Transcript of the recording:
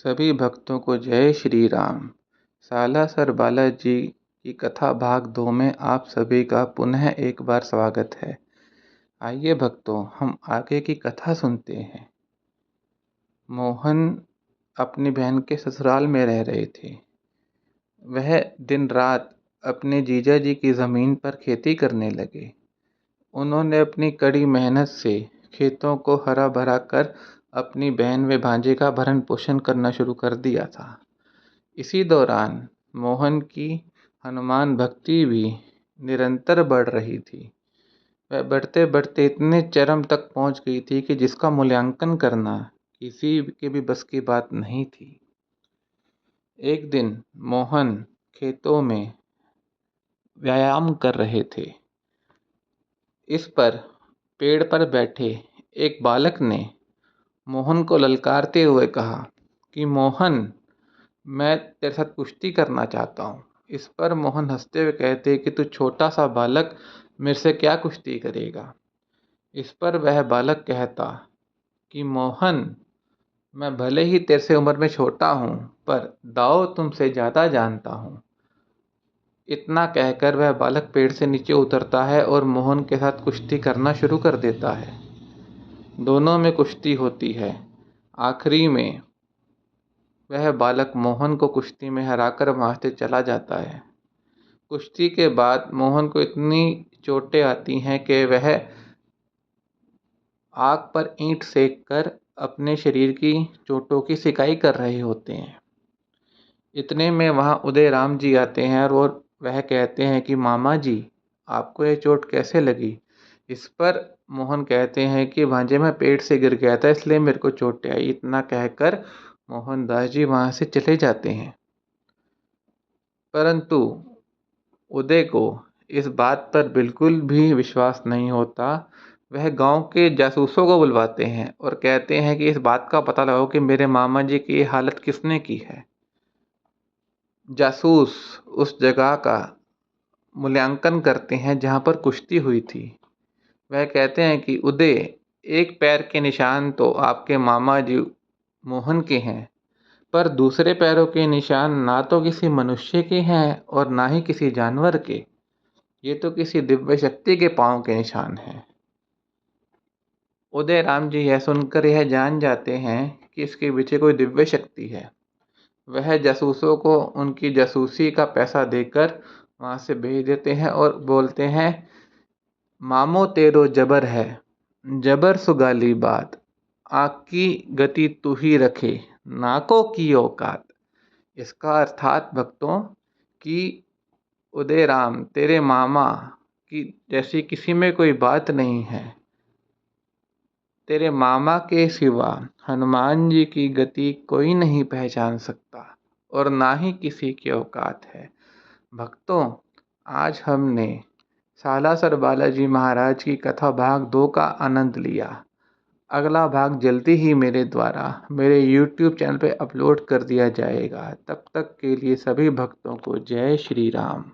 सभी भक्तों को जय श्री राम। सालासर बालाजी की कथा भाग 2 में आप सभी का पुनः एक बार स्वागत है। आइए भक्तों, हम आगे की कथा सुनते हैं। मोहन अपनी बहन के ससुराल में रह रहे थे। वह दिन रात अपने जीजा जी की ज़मीन पर खेती करने लगे। उन्होंने अपनी कड़ी मेहनत से खेतों को हरा भरा कर अपनी बहन व भांजे का भरण पोषण करना शुरू कर दिया था। इसी दौरान मोहन की हनुमान भक्ति भी निरंतर बढ़ रही थी। वह बढ़ते बढ़ते इतने चरम तक पहुंच गई थी कि जिसका मूल्यांकन करना किसी के भी बस की बात नहीं थी। एक दिन मोहन खेतों में व्यायाम कर रहे थे। इस पर पेड़ पर बैठे एक बालक ने मोहन को ललकारते हुए कहा कि मोहन, मैं तेरे साथ कुश्ती करना चाहता हूँ। इस पर मोहन हंसते हुए कहते कि तू छोटा सा बालक मेरे से क्या कुश्ती करेगा। इस पर वह बालक कहता कि मोहन, मैं भले ही तेरे से उम्र में छोटा हूँ, पर दाव तुमसे ज़्यादा जानता हूँ। इतना कहकर वह बालक पेड़ से नीचे उतरता है और मोहन के साथ कुश्ती करना शुरू कर देता है। दोनों में कुश्ती होती है। आखिरी में वह बालक मोहन को कुश्ती में हराकर वहाँ से चला जाता है। कुश्ती के बाद मोहन को इतनी चोटें आती हैं कि वह आग पर ईंट सेक कर अपने शरीर की चोटों की सिकाई कर रहे होते हैं। इतने में वहाँ उदय राम जी आते हैं और वह कहते हैं कि मामा जी, आपको ये चोट कैसे लगी। इस पर मोहन कहते हैं कि भांजे, मैं पेड़ से गिर गया था इसलिए मेरे को चोटें आई। इतना कहकर मोहनदास जी वहाँ से चले जाते हैं। परंतु उदय को इस बात पर बिल्कुल भी विश्वास नहीं होता। वह गांव के जासूसों को बुलवाते हैं और कहते हैं कि इस बात का पता लगाओ कि मेरे मामा जी की ये हालत किसने की है। जासूस उस जगह का मूल्यांकन करते हैं जहाँ पर कुश्ती हुई थी। वह कहते हैं कि उदय, एक पैर के निशान तो आपके मामा जी मोहन के हैं, पर दूसरे पैरों के निशान ना तो किसी मनुष्य के हैं और ना ही किसी जानवर के। ये तो किसी दिव्य शक्ति के पांव के निशान हैं। उदय राम जी यह सुनकर यह जान जाते हैं कि इसके पीछे कोई दिव्य शक्ति है। वह जासूसों को उनकी जासूसी का पैसा देकर वहाँ से भेज देते हैं और बोलते हैं, मामो तेरो जबर है, जबर सुगाली बात, आकी गति तू ही रखे, नाको की औकात। इसका अर्थात भक्तों कि उदय राम, तेरे मामा की जैसी किसी में कोई बात नहीं है। तेरे मामा के सिवा हनुमान जी की गति कोई नहीं पहचान सकता और ना ही किसी की औकात है। भक्तों, आज हमने सालासर बालाजी महाराज की कथा भाग 2 का आनंद लिया। अगला भाग जल्दी ही मेरे द्वारा मेरे YouTube चैनल पे अपलोड कर दिया जाएगा। तब तक के लिए सभी भक्तों को जय श्री राम।